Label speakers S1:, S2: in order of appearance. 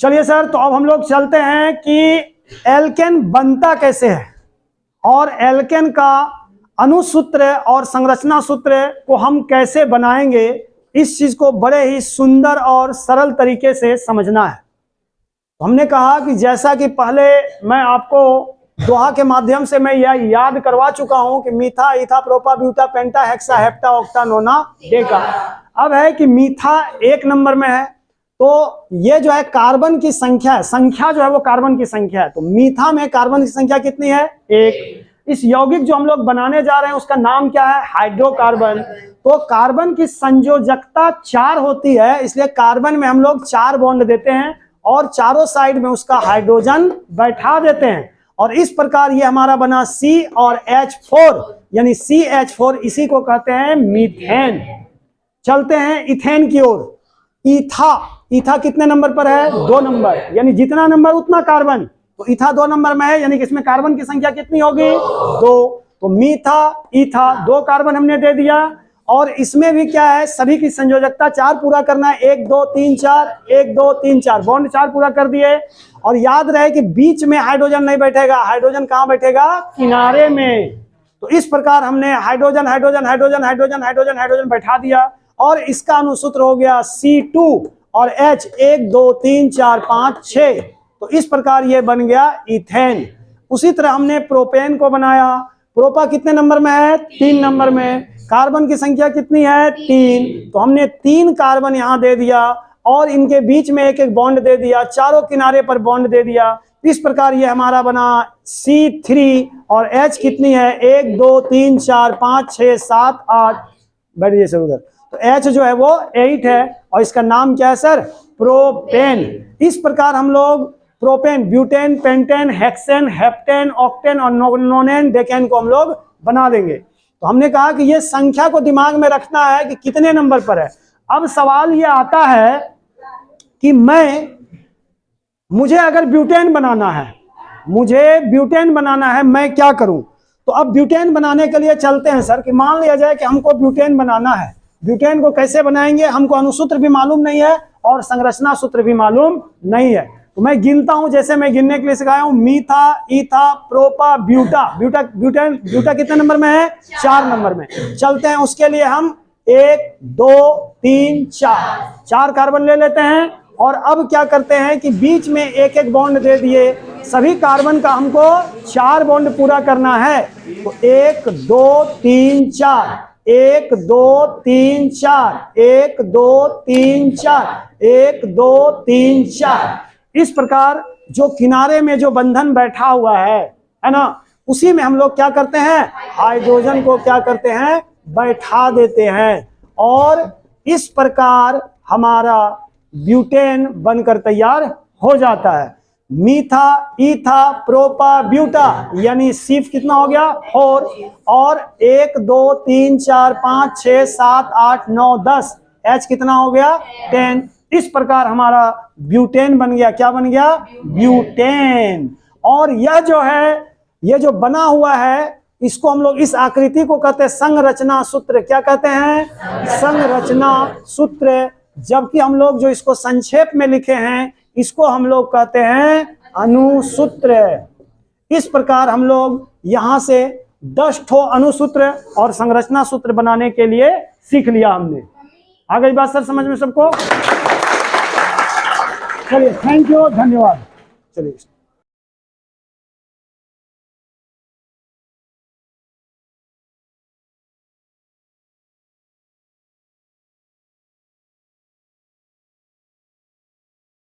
S1: चलिए सर, तो अब हम लोग चलते हैं कि एल्केन बनता कैसे है और एल्केन का अनुसूत्र और संरचना सूत्र को हम कैसे बनाएंगे, इस चीज को बड़े ही सुंदर और सरल तरीके से समझना है। हमने कहा कि जैसा कि पहले मैं आपको दोहा के माध्यम से मैं यह याद करवा चुका हूं कि मीथा, ईथा, प्रोपा, ब्यूटा, पेंटा, हेक्सा, हेप्टा, ऑक्टा, नोना, डेका। अब है कि मीथा 1 नंबर में है, तो ये जो है कार्बन की संख्या है, संख्या जो है वो कार्बन की संख्या है। तो मीथा में कार्बन की संख्या कितनी है? 1। इस यौगिक जो हम लोग बनाने जा रहे हैं उसका नाम क्या है? हाइड्रोकार्बन। तो कार्बन की संयोजकता 4 होती है, इसलिए कार्बन में हम लोग 4 बॉन्ड देते हैं और चारों साइड में उसका हाइड्रोजन बैठा देते हैं, और इस प्रकार ये हमारा बना C और H4, यानी CH4, इसी को कहते हैं मीथेन। चलते हैं इथेन की ओर। ईथा, ईथा कितने नंबर पर है? 2 नंबर, यानी जितना नंबर उतना कार्बन। तो ईथा 2 नंबर में है, यानी कि इसमें कार्बन की संख्या कितनी होगी? 2। तो मीथा, ईथा 2 कार्बन हमने दे दिया, और इसमें भी क्या है, सभी की संयोजकता 4 पूरा करना है। 1 2 3 4, 1 2 3 4, बॉन्ड 4 पूरा कर दिए। और याद रहे कि बीच में हाइड्रोजन नहीं बैठेगा, हाइड्रोजन कहां बैठेगा? किनारे में। तो इस प्रकार हमने hydrogen hydrogen hydrogen hydrogen hydrogen hydrogen बैठा दिया, और इसका अनुसूत्र हो गया C2 और H, 1 2 3 4 5 6। तो इस प्रकार ये बन गया इथेन। उसी तरह हमने प्रोपेन को बनाया। प्रोपा कितने नंबर में है? 3 नंबर में। कार्बन की संख्या कितनी है? 3। तो हमने 3 कार्बन यहां दे दिया, और इनके बीच में एक एक बॉन्ड दे दिया, चारों किनारे पर बॉन्ड दे दिया। इस प्रकार ये हमारा बना C3, और H कितनी है? 1 2 3 4 5 6 7 8। बैठ जाइए सर उधर। तो H जो है वो 8 है, और इसका नाम क्या है सर? प्रोपेन। इस प्रकार हम लोग propane, butane, pentane, hexane, heptane, octane और नोनेन, डेकेन को हम लोग बना देंगे। तो हमने कहा कि ये संख्या को दिमाग में रखना है कि कितने नंबर पर है। अब सवाल ये आता है कि मुझे अगर ब्यूटेन बनाना है, मुझे ब्यूटेन बनाना है, मैं क्या करूं? तो अब ब्यूटेन बनाने के लिए चलते हैं सर, कि मान लिया जाए कि हमको ब्यूटेन बनाना है। ब्यूटेन को कैसे बनाएंगे? हमको अनुसूत्र भी मालूम नहीं है और संरचना सूत्र भी मालूम नहीं है। तो मैं गिनता हूं, जैसे मैं गिनने के लिए सिखाया हूं, मीथा, ईथा, प्रोपा, ब्यूटा। ब्यूटा कितने नंबर में है? 4 नंबर में। चलते हैं, उसके लिए हम 1 2 3 4 कार्बन ले लेते हैं, और अब क्या करते हैं कि बीच में एक एक बॉन्ड दे दिए। सभी कार्बन का हमको 4 बॉन्ड पूरा करना है। तो 1 2 3 4, 1 2 3 4, 1 2 3 4, 1 2 3 4। इस प्रकार जो किनारे में जो बंधन बैठा हुआ है ना, उसी में हम लोग क्या करते हैं? हाइड्रोजन को क्या करते हैं? बैठा देते हैं, और इस प्रकार हमारा ब्यूटेन बनकर तैयार हो जाता है। मीथा, ईथा, प्रोपा, ब्यूटा, यानी सिर्फ कितना हो गया? 4। और 1 2 3 4 5 6 7 8 9 10, H कितना हो गया? 10। इस प्रकार हमारा ब्यूटेन बन गया। क्या बन गया? ब्यूटेन। और यह जो है, ये जो बना हुआ है, इसको हम लोग, इस आकृति को कहते हैं संरचना सूत्र। क्या कहते हैं? संरचना सूत्र। जबकि हम लोग जो इसको संक्षेप में लिखे हैं, इसको हम लोग कहते हैं अनुसूत्र। इस प्रकार हम लोग यहां से 10 ठो अनुसूत्र और संरचना सूत्र बनाने के लिए सीख लिया हमने। आ गई बात सर समझ में सबको? चलिए, थैंक यू, धन्यवाद। चलिए।